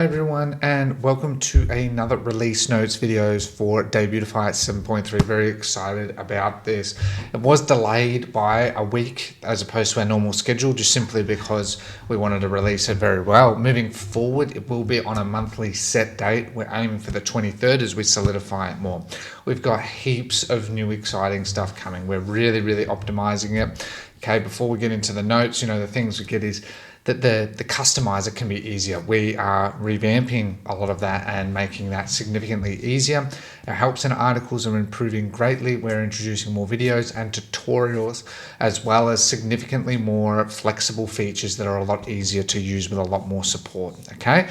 Everyone, and welcome to another release notes videos for Debutify 7.3. Very excited about this. It was delayed by a week as opposed to our normal schedule, just simply because we wanted to release it very well. Moving forward, it will be on a monthly set date. We're aiming for the 23rd as we solidify it more. We've got heaps of new exciting stuff coming. We're really optimizing it. Okay, before we get into the notes, the things we get is that the customizer can be easier. We are revamping a lot of that and making that significantly easier. Our helps and articles are improving greatly. We're introducing more videos and tutorials, as well as significantly more flexible features that are a lot easier to use with a lot more support. Okay,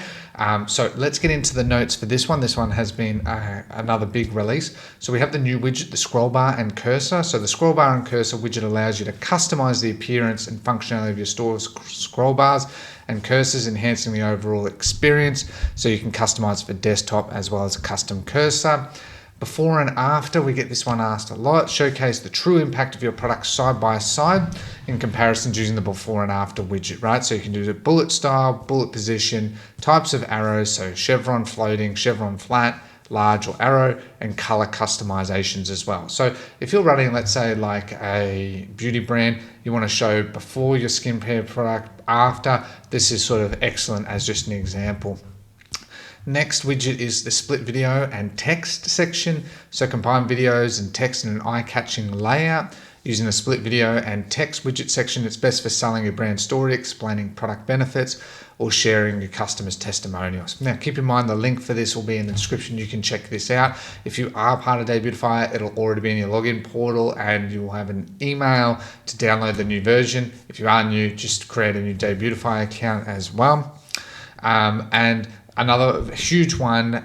so let's get into the notes for this one. This one has been another big release. So we have the new widget, the scroll bar and cursor. So the scroll bar and cursor widget allows you to customize the appearance and functionality of your store's scroll bars and cursors, enhancing the overall experience. So you can customize for desktop as well as a custom cursor. Before and after, we get this one asked a lot. Showcase the true impact of your products side by side in comparison using the before and after widget, right? So you can do the bullet style, bullet position, types of arrows, so chevron floating, chevron flat, large or arrow, and color customizations as well. So if you're running, let's say like a beauty brand, you want to show before your skincare product, after, this is sort of excellent as just an example. Next widget is the split video and text section. So combine videos and text in an eye-catching layout. Using the split video and text widget section, it's best for selling your brand story, explaining product benefits, or sharing your customers' testimonials. Now, keep in mind the link for this will be in the description. You can check this out. If you are part of Debutify, it'll already be in your login portal and you will have an email to download the new version. If you are new, just create a new Debutify account as well. And another huge one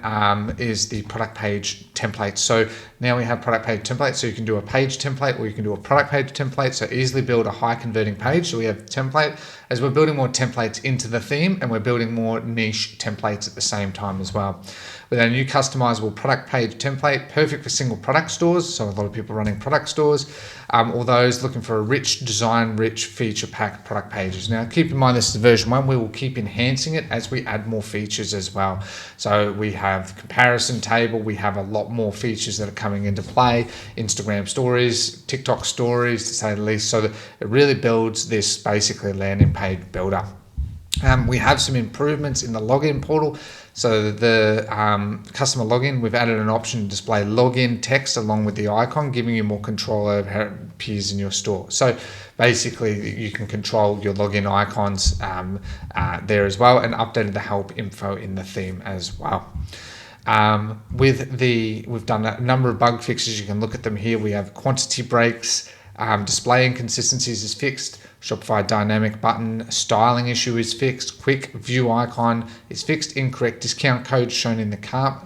is the product page template. So now we have product page templates. So you can do a page template or you can do a product page template. So easily build a high converting page. So we have template as we're building more templates into the theme, and we're building more niche templates at the same time as well. With our new customizable product page template, perfect for single product stores. So a lot of people running product stores, or those looking for a rich design, rich feature packed product pages. Now, keep in mind, this is version 1. We will keep enhancing it as we add more features as well. So we have comparison table. We have a lot more features that are coming into play. Instagram stories, TikTok stories, to say the least. So that it really builds this basically landing page builder. We have some improvements in the login portal. So the customer login, we've added an option to display login text along with the icon, giving you more control over how it appears in your store. So basically you can control your login icons there as well, and updated the help info in the theme as well. We've done a number of bug fixes. You can look at them here. We have quantity breaks, display inconsistencies is fixed. Shopify dynamic button styling issue is fixed. Quick view icon is fixed. Incorrect discount code shown in the cart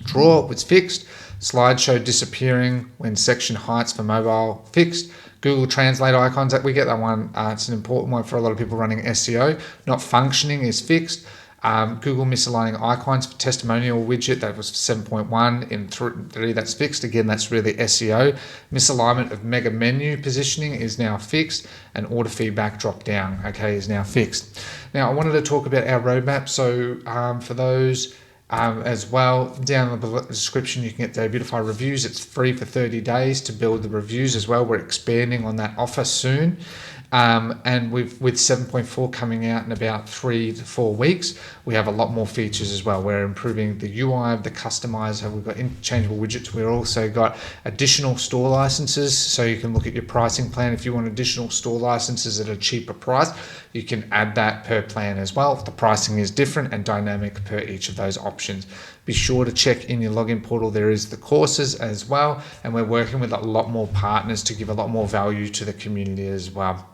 drawer was fixed. Slideshow disappearing when section heights for mobile fixed. Google Translate icons, that we get that one. It's an important one for a lot of people running SEO. Not functioning is fixed. Google misaligning icons for testimonial widget, that was 7.1. In 3, that's fixed. Again, that's really SEO. Misalignment of mega menu positioning is now fixed, and order feedback drop down, okay, is now fixed. Now, I wanted to talk about our roadmap. So for those as well, down in the description, you can get Debutify reviews. It's free for 30 days to build the reviews as well. We're expanding on that offer soon. And with 7.4 coming out in about 3 to 4 weeks, we have a lot more features as well. We're improving the UI of the customizer. We've got interchangeable widgets. We've also got additional store licenses, so you can look at your pricing plan. If you want additional store licenses at a cheaper price, you can add that per plan as well. The pricing is different and dynamic per each of those options. Be sure to check in your login portal. There is the courses as well, and we're working with a lot more partners to give a lot more value to the community as well.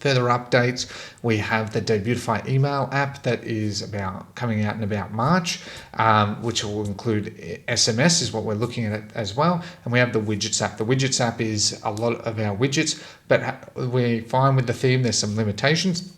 Further updates, we have the Debutify email app that is coming out in about March, which will include SMS is what we're looking at as well. And we have the widgets app. The widgets app is a lot of our widgets, but we find with the theme there's some limitations.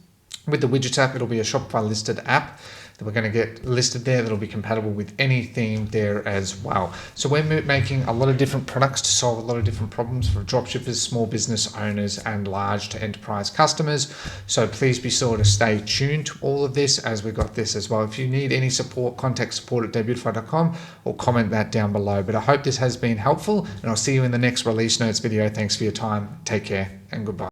With the widgets app, it'll be a Shopify listed app that we're going to get listed there that'll be compatible with any theme there as well. So we're making a lot of different products to solve a lot of different problems for dropshippers, small business owners, and large to enterprise customers. So please be sure to stay tuned to all of this as we got this as well. If you need any support, contact support@debutify.com or comment that down below. But I hope this has been helpful, and I'll see you in the next release notes video. Thanks for your time. Take care and goodbye.